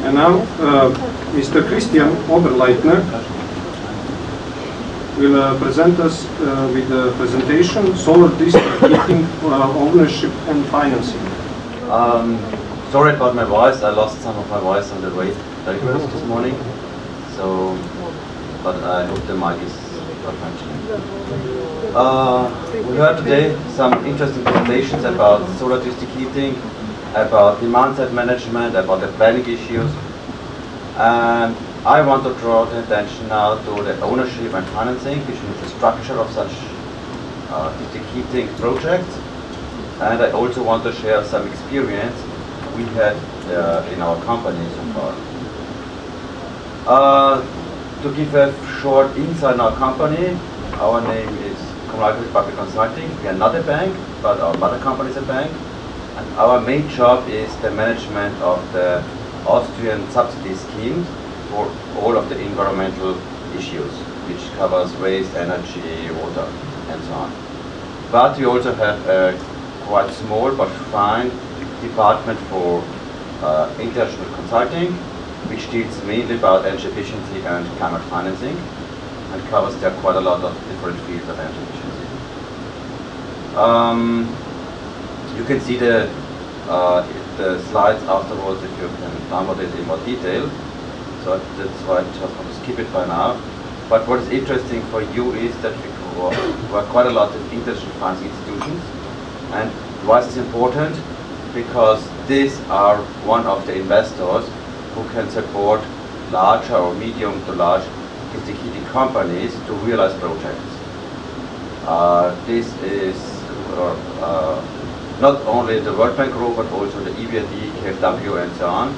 And now Mr. Christian Oberleitner will present us with the presentation Solar District Heating Ownership and Financing. Sorry about my voice, I lost some of my voice on the way this morning, so, but I hope the mic is not functioning. We heard today some interesting presentations about solar district heating, about demand-side management, about the planning issues, and I want to draw the attention now to the ownership and financing, which is the structure of such district heating projects, and I also want to share some experience we had in our company so far. To give a short insight in our company, our name is Public Consulting. We are not a bank, but our mother company is a bank. And our main job is the management of the Austrian subsidy scheme for all of the environmental issues, which covers waste, energy, water, and so on. But we also have a quite small but fine department for international consulting, which deals mainly about energy efficiency and climate financing, and covers there quite a lot of different fields of energy efficiency. You can see the slides afterwards if you can download it in more detail. So that's why I just want to skip it by now. But what is interesting for you is that we work quite a lot with international financing institutions. And why is this important? Because these are one of the investors who can support larger or medium to large district heating companies to realize projects. This is not only the World Bank Group, but also the EBRD, KfW, and so on.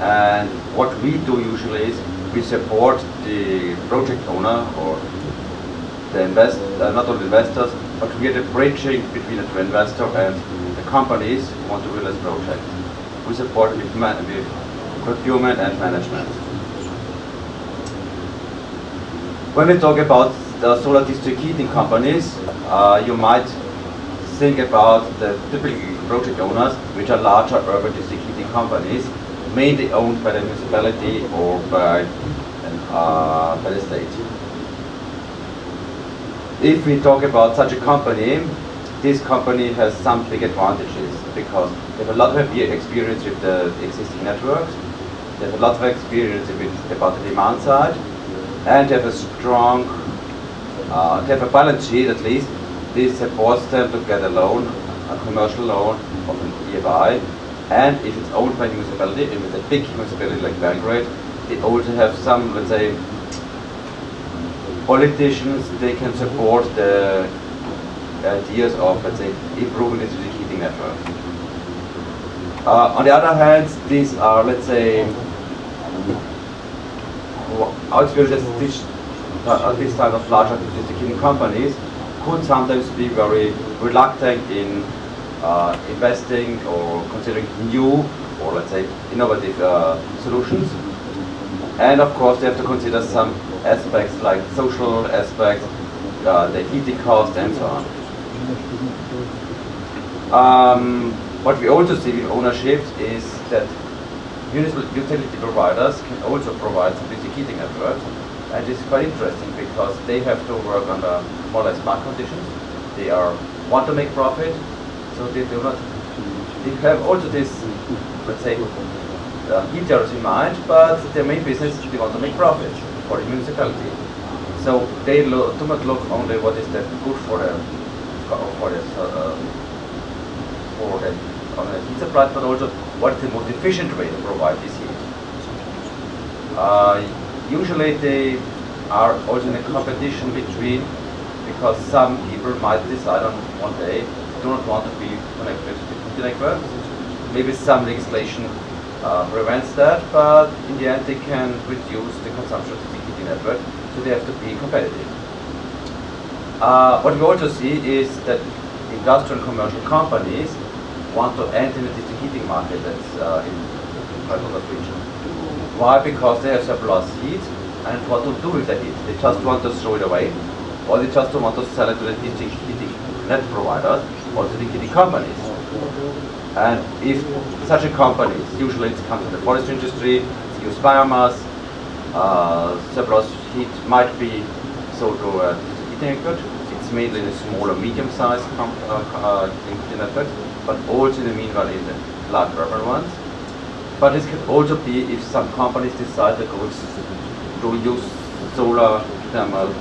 And what we do usually is we support the project owner or the not only investors, but we are the bridging between the investor and the companies who want to realize projects. We support with procurement and management. When we talk about the solar district heating companies, you might think about the typical project owners, which are larger urban district heating companies, mainly owned by the municipality or by the state. If we talk about such a company, this company has some big advantages because they have a lot of experience with the existing networks, they have a lot of experience about the demand side, and they have a strong, they have a balance sheet at least. This supports them to get a loan, a commercial loan of an EFI, and if it's owned by a municipality, if it's a big municipality like Belgrade, they also have some, let's say, politicians, they can support the ideas of, let's say, improving the district heating network. On the other hand, these are, let's say, our experience this type of larger district heating companies could sometimes be very reluctant in investing or considering new or, let's say, innovative solutions. And of course, they have to consider some aspects like social aspects, the heating cost, and so on. What we also see with ownership is that municipal utility providers can also provide some district heating networks, and it's quite interesting because they have to work under more or less market conditions. They want to make profit, so they do not. They have also this, let's say, heaters in mind, but their main business they want to make profit for the municipality. So they do not look only what is the good for the heat supply, but also what is the most efficient way to provide this heat. Usually they are also in a competition between, because some people might decide on one day do not want to be connected to the network. Maybe some legislation prevents that, but in the end they can reduce the consumption of the heating network, so they have to be competitive. What we also see is that industrial and commercial companies want to enter the district heating market that's in quite a lot of region. Why? Because they have surplus heat, and what to do with the heat? They just want to throw it away, or they just want to sell it to the district heating net providers or to the heating companies. And if such a company, usually it comes from the forestry industry, it's used biomass, surplus heat might be sold to a heating equipment. It's mainly in a small or medium-sized heating networks, but also in the meanwhile in the large urban ones. But this can also be if some companies decide to use solar thermal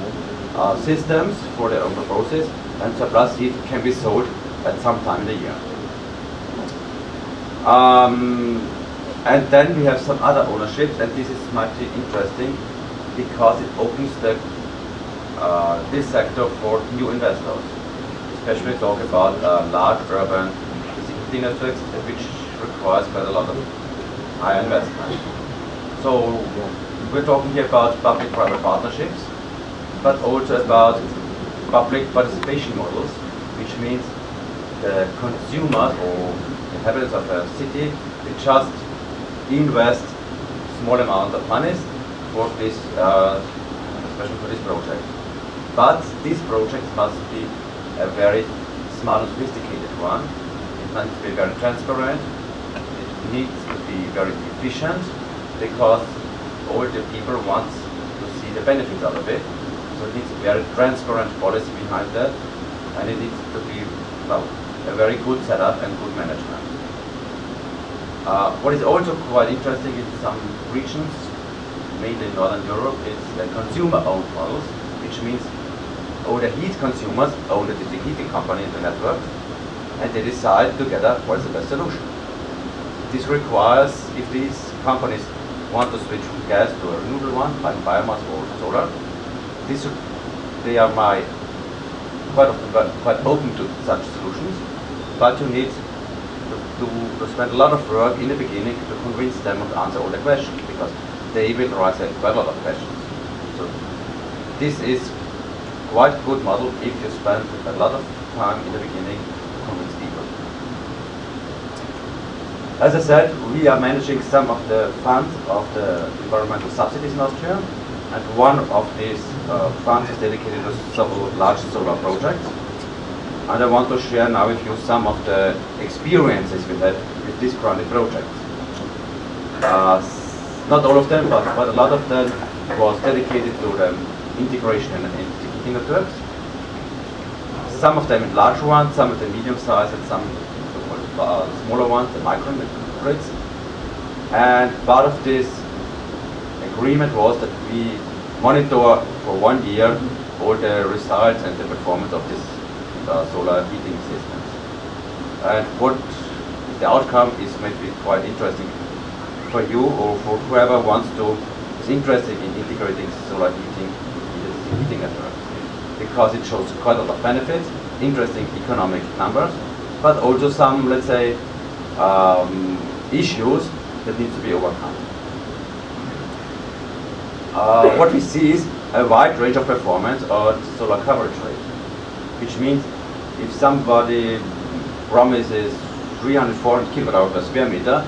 systems for their own process, and surplus heat can be sold at some time in the year. And then we have some other ownerships, and this is might be interesting because it opens this sector for new investors, especially talk about large urban heating networks, which requires quite a lot of high investment. So we're talking here about public-private partnerships, but also about public participation models, which means the consumers or inhabitants of a city they just invest small amount of money for this, especially for this project. But this project must be a very smart and sophisticated one. It needs to be very transparent. It needs to be very efficient because all the people want to see the benefits out of it. So it needs a very transparent policy behind that, and it needs to be, well, a very good setup and good management. What is also quite interesting in some regions, mainly in Northern Europe, is the consumer-owned models, which means all the heat consumers own the heating company in the network, and they decide together what is the best solution. This requires, if these companies want to switch from gas to a renewable one, like biomass or solar, they are quite open to such solutions, but you need to spend a lot of work in the beginning to convince them to answer all the questions, because they will raise quite a lot of questions. So this is quite a good model if you spend a lot of time in the beginning to convince people. As I said, we are managing some of the funds of the environmental subsidies in Austria, and one of these funds is dedicated to several large solar projects. And I want to share now with you some of the experiences we had with these current projects. Not all of them, but a lot of them was dedicated to the integration in heating networks. Some of them large ones, some of them medium-sized, and some smaller ones, the microgrids. And part of this agreement was that we monitor for 1 year all the results and the performance of this solar heating systems. And what the outcome is maybe quite interesting for you or for whoever is interested in integrating solar heating into the heating network, because it shows quite a lot of benefits, interesting economic numbers, but also some, let's say, issues that need to be overcome. What we see is a wide range of performance on solar coverage rate, which means if somebody promises 300, 400 kilowatt-hours per square meter,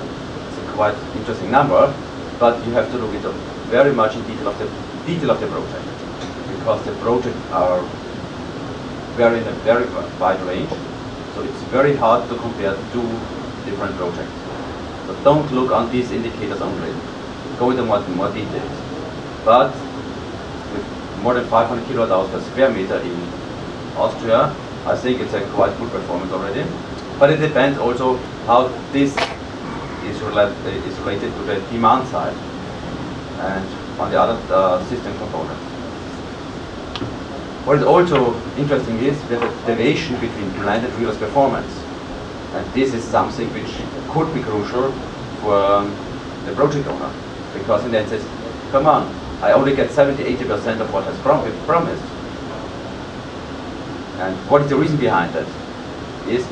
it's a quite interesting number, but you have to look into very much in detail of the project, because the projects are in a very wide range, so it's very hard to compare two different projects. So don't look on these indicators only, go into more details. But with more than 500 kilowatt-hours per square meter in Austria, I think it's a quite good performance already. But it depends also how this is related to the demand side and on the other system components. What is also interesting is that the deviation between planned and realized performance. And this is something which could be crucial for the project owner, because in the end says, come on, I only get 70–80% of what has promised. And what is the reason behind that? Is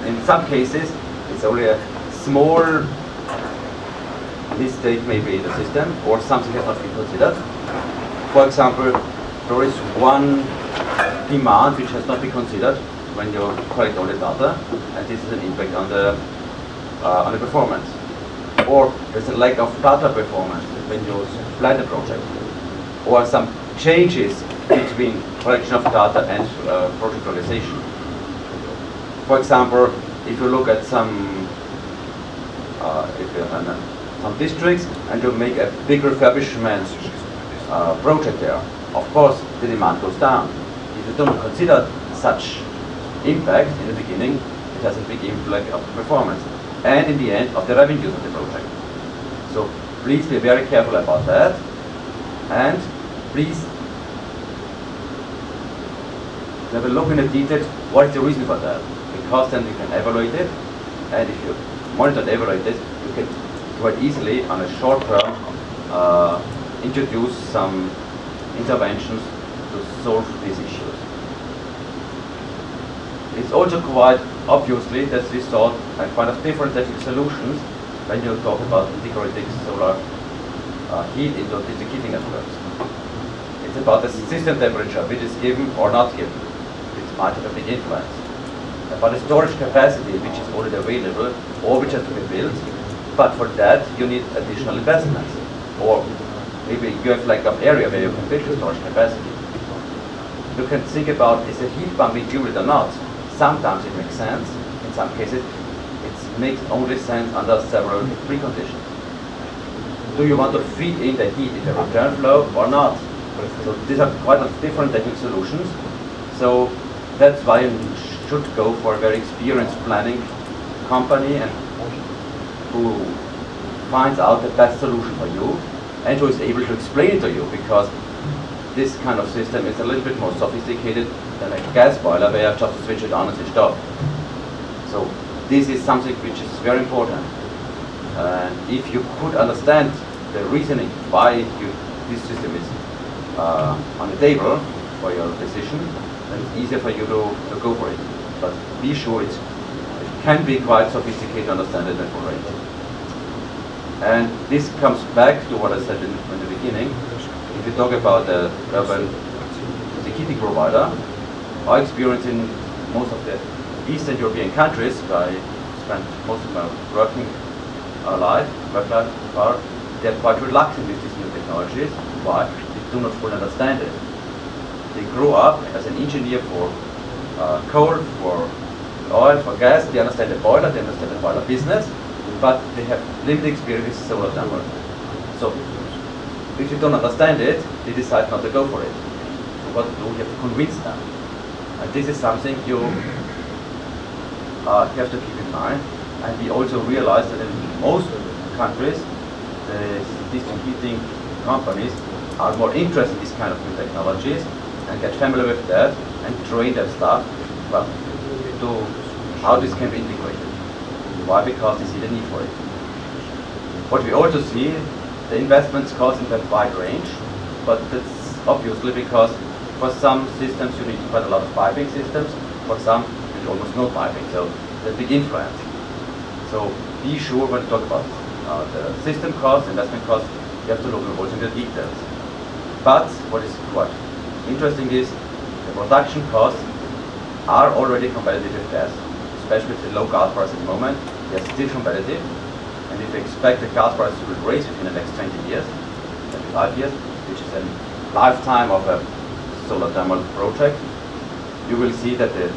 in some cases, it's only a small mistake maybe in the system, or something has not been considered. For example, there is one demand which has not been considered when you collect all the data, and this is an impact on the performance. Or there's a lack of data performance when you plan the project, or some changes between collection of data and project realization. For example, if you look at some some districts and you make a big refurbishment project there, of course the demand goes down. If you don't consider such impact in the beginning, it has a big impact of the performance and in the end of the revenues of the project. So please be very careful about that, and please have a look in the details. What is the reason for that? Because then you can evaluate it, and if you monitor and evaluate it, you can quite easily on a short term introduce some interventions to solve these issues. It's also quite obviously that we sought quite a different technical solutions when you talk about integrating solar heat into district heating networks. It's about the system temperature, which is given or not given. It's might have a big influence. About the storage capacity, which is already available or which has to be built, but for that you need additional investments. Or maybe you have like an area where you can build the storage capacity. You can think about, is a heat pump included or not? Sometimes it makes sense. In some cases, it makes only sense under several preconditions. Do you want to feed in the heat in the return flow or not? So these are quite different technical solutions. So that's why you should go for a very experienced planning company and who finds out the best solution for you and who is able to explain it to you, because this kind of system is a little bit more sophisticated than a gas boiler where you have just to switch it on and switch it off. So this is something which is very important. And if you could understand the reasoning why this system is on the table for your decision, then it's easier for you to go for it. But be sure it can be quite sophisticated to understand it and follow it. And this comes back to what I said in the beginning. If you talk about the urban heating provider, our experience in most of the Eastern European countries, where I spent most of my work life, they're quite reluctant with these new technologies. Why? They do not fully understand it. They grew up as an engineer for coal, for oil, for gas. They understand the boiler, they understand the boiler business, but they have limited experience with solar thermal. So if you don't understand it, they decide not to go for it. So what do you have to convince them? And this is something you have to keep in mind. And we also realize that in most countries, the district heating companies are more interested in these kind of new technologies and get familiar with that and train their staff to how this can be integrated. Why? Because they see the need for it. What we also see, the investments cost in that wide range, but that's obviously because for some systems you need quite a lot of piping systems, for some you need almost no piping, so there's a big influence. So be sure when you talk about the system cost, investment cost, you have to look also in the details. But what is quite interesting is the production costs are already competitive with gas, especially with the low gas price at the moment. They are still competitive, and if you expect the gas price to raise within the next 20 years, 25 years, which is a lifetime of a solar thermal project, you will see that the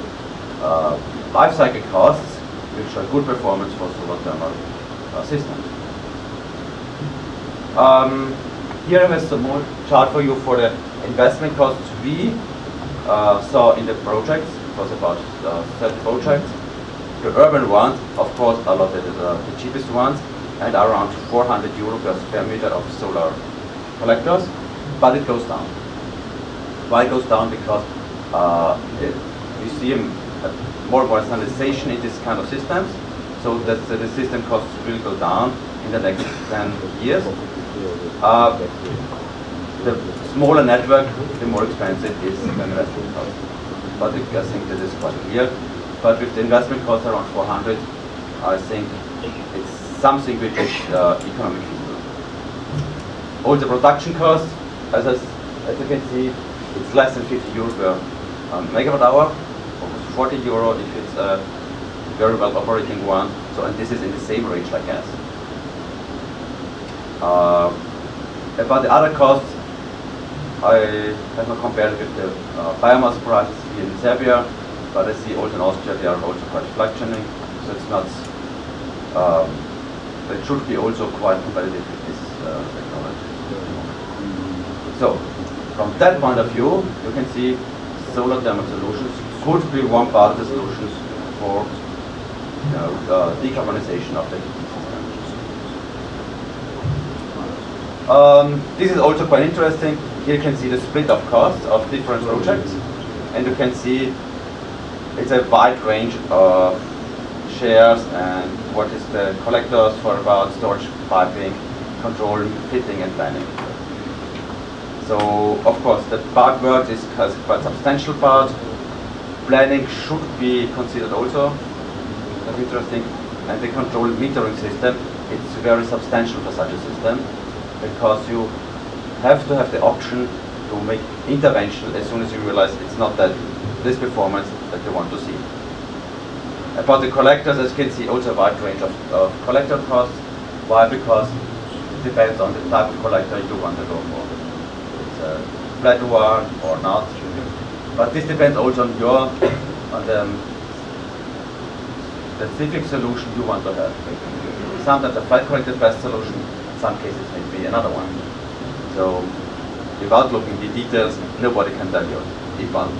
life cycle costs will show good performance for solar thermal systems. Here I have a small chart for you for the investment costs we saw in the projects. It was about 30 projects. The urban ones, of course, are not the cheapest ones, and around 400 euro per square meter of solar collectors, but it goes down. Why it goes down? Because you see more and more standardization in this kind of systems, so that the system costs will go down in the next 10 years. The smaller network, the more expensive is the investment cost. But I think this is quite clear. But with the investment cost around 400, I think it's something which is economically feasible. All the production costs, as you can see, it's less than 50 euro per megawatt hour, almost 40 euro if it's a very well operating one. So, and this is in the same range like gas. About the other costs, I have not compared with the biomass prices here in Serbia, but I see also in Austria they are also quite fluctuating. So it's not, it should be also quite competitive with this technology. So, from that point of view, you can see solar thermal solutions could be one part of the solutions for decarbonization of the heating system. This is also quite interesting. Here you can see the split of costs of different projects, and you can see it's a wide range of shares and what is the collectors for about storage, piping, control, fitting and planning. So of course the part work has quite substantial part. Planning should be considered also. That's interesting. And the control metering system, it's very substantial for such a system because you have to have the option to make intervention as soon as you realize it's not that this performance that you want to see. About the collectors, as you can see, also a wide range of collector costs. Why? Because it depends on the type of collector you want to go for. It's a flat one or not. But this depends also on the specific solution you want to have. Sometimes a flat collector is the best solution. In some cases, maybe another one. So, without looking at the details, nobody can tell you if one.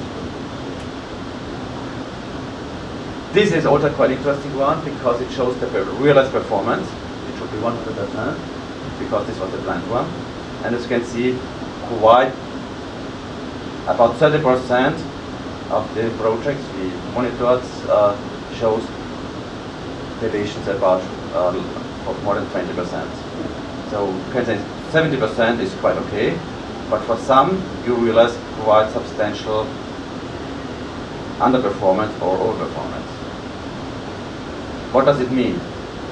This is also quite interesting one because it shows the realized performance. It should be 100% because this was the planned one. And as you can see, quite about 30% of the projects we monitored shows deviations about more than 20%. So you can say 70% is quite okay, but for some you realize quite substantial underperformance or overperformance. What does it mean?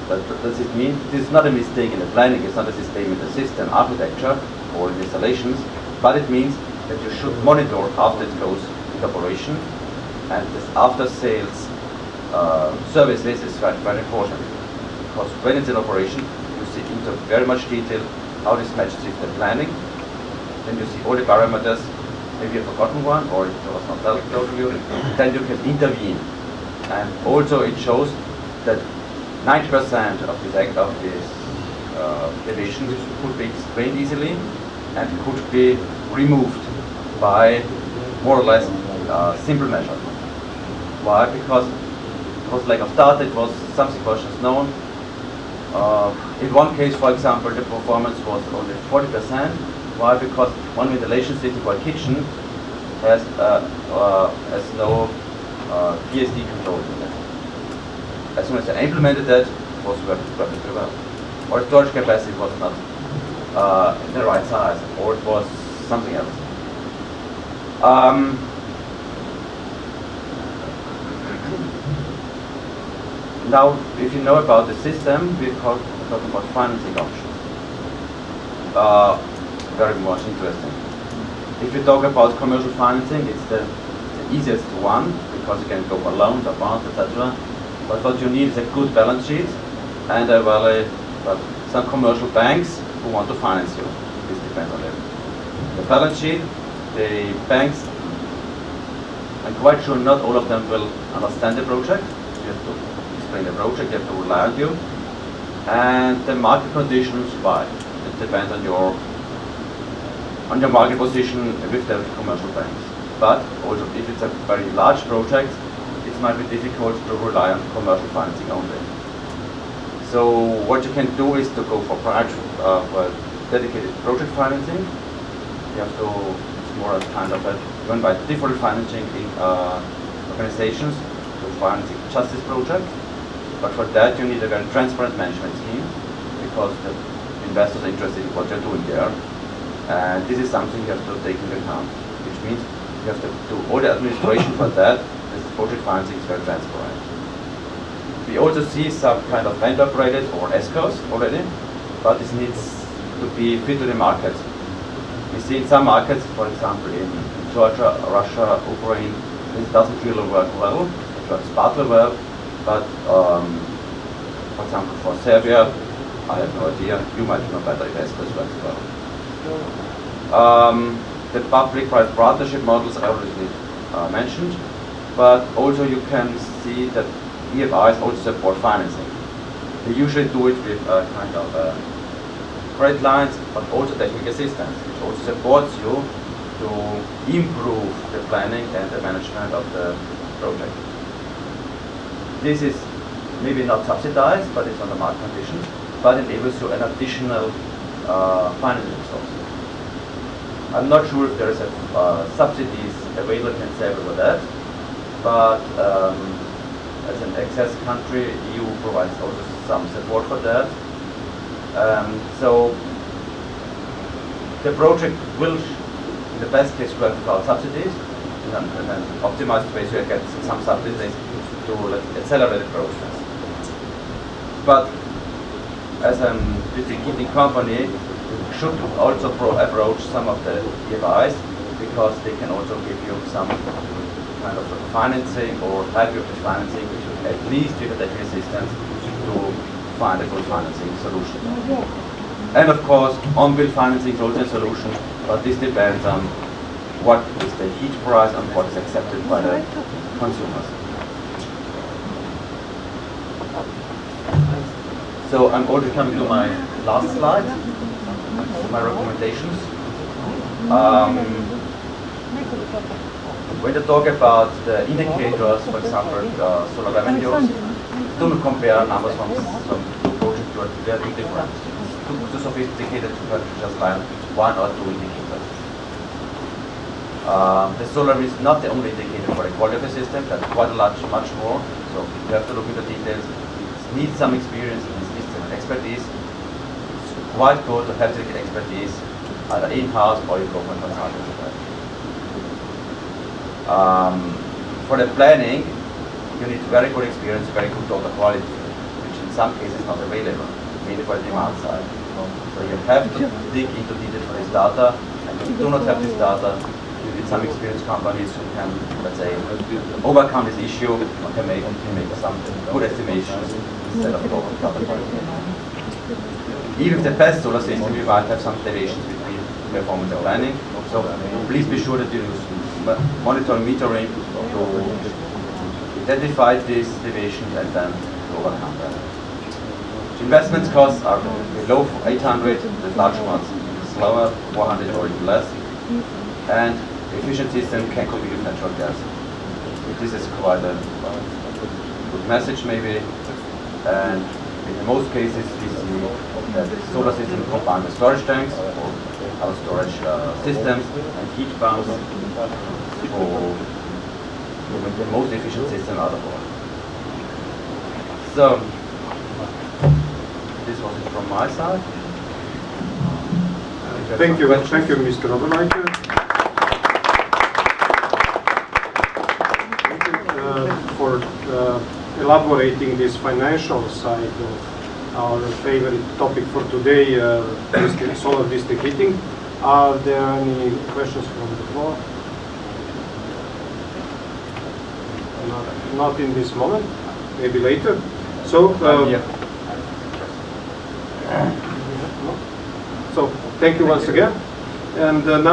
Does it mean this is not a mistake in the planning, it's not a mistake in the system architecture or in installations, but it means that you should monitor after it goes into operation, and this after sales services is very important because when it's in operation you see into very much detail how this matches with the planning. Then you see all the parameters, maybe you've forgotten one or it was not told to you, then you can intervene. And also it shows that 90% of this deviation could be explained easily and could be removed by more or less simple measures. Why? Because it was lack of data, it was something was just known. In one case, for example, the performance was only 40%. Why? Because one ventilation system for a kitchen has no PSD control in it. As soon as I implemented that, it was working perfectly well. Or storage capacity was not the right size, or it was something else. Now, if you know about the system, we're talking about financing options. Very much interesting. If you talk about commercial financing, it's the easiest one because you can go for loans or bonds, etc. But what you need is a good balance sheet and some commercial banks who want to finance you. This depends on them. The balance sheet, the banks, I'm quite sure not all of them will understand the project. You have to explain the project, you have to rely on you. And the market conditions, why? It depends on your market position with the commercial banks. But also if it's a very large project, it might be difficult to rely on commercial financing only. So what you can do is to go for dedicated project financing. You have to, it's more kind of run by different financing organizations to finance just this project. But for that you need a very transparent management scheme because the investors are interested in what you're doing there. And this is something you have to take into account, which means you have to do all the administration for that. This project financing is very transparent. We also see some kind of vendor credit or escrows already, but this needs to be fit to the market. We see in some markets, for example in Georgia, Russia, Ukraine, this doesn't really work well. It works partly well, but for example for Serbia, I have no idea, you might know better if escrows works well. The public-private partnership models I already mentioned, but also you can see that EFIs also support financing. They usually do it with kind of credit lines, but also technical assistance, which also supports you to improve the planning and the management of the project. This is maybe not subsidized, but it's under market conditions, but enables you an additional financing source. I'm not sure if there is a subsidies available in Serbia for that, but as an access country, EU provides also some support for that. So the project will, in the best case, work without subsidies, and then optimized ways to get some subsidies to accelerate the process. But as a district heating company, should also approach some of the EFIs, because they can also give you some kind of financing or help you with financing, which will at least give a technical assistance to find a good financing solution. And of course, on-bill financing is also a solution, but this depends on what is the heat price and what is accepted by the consumers. So I'm already coming to my last slide, my recommendations. When you talk about the indicators, for example, solar revenues, do not compare numbers from some projects that are very different. Too sophisticated to just line one or two indicators. The solar is not the only indicator for the quality of the system. That's quite a lot, much more. So you have to look into details. It needs some experience, it needs some expertise. It's quite good to have to get expertise either in-house or you go for consultants. For the planning, you need very good experience, very good data quality, which in some cases is not available, mainly for the demand side. So you have to dig into detail for this data, and if you do not have this data, you need some experienced companies who can, let's say, overcome this issue or can make some good estimations instead of low data quality. Even with the best solar system, you might have some deviations between performance and planning. So please be sure that you use monitoring, metering to identify these deviations and then to overcome them. Investment costs are below 800, the large ones slower, 400 or even less. And the efficient system can compete with natural gas. This is quite a good message maybe. And in most cases we see that the solar system combined with storage tanks or other storage systems and heat pumps for the most efficient system out of all. So this was it from my side. Thank you, Mr. Oberleitner. Thank you for elaborating this financial side of our favorite topic for today, solar district heating. Are there any questions from the floor? Not in this moment, maybe later. So, so thank you once again. And now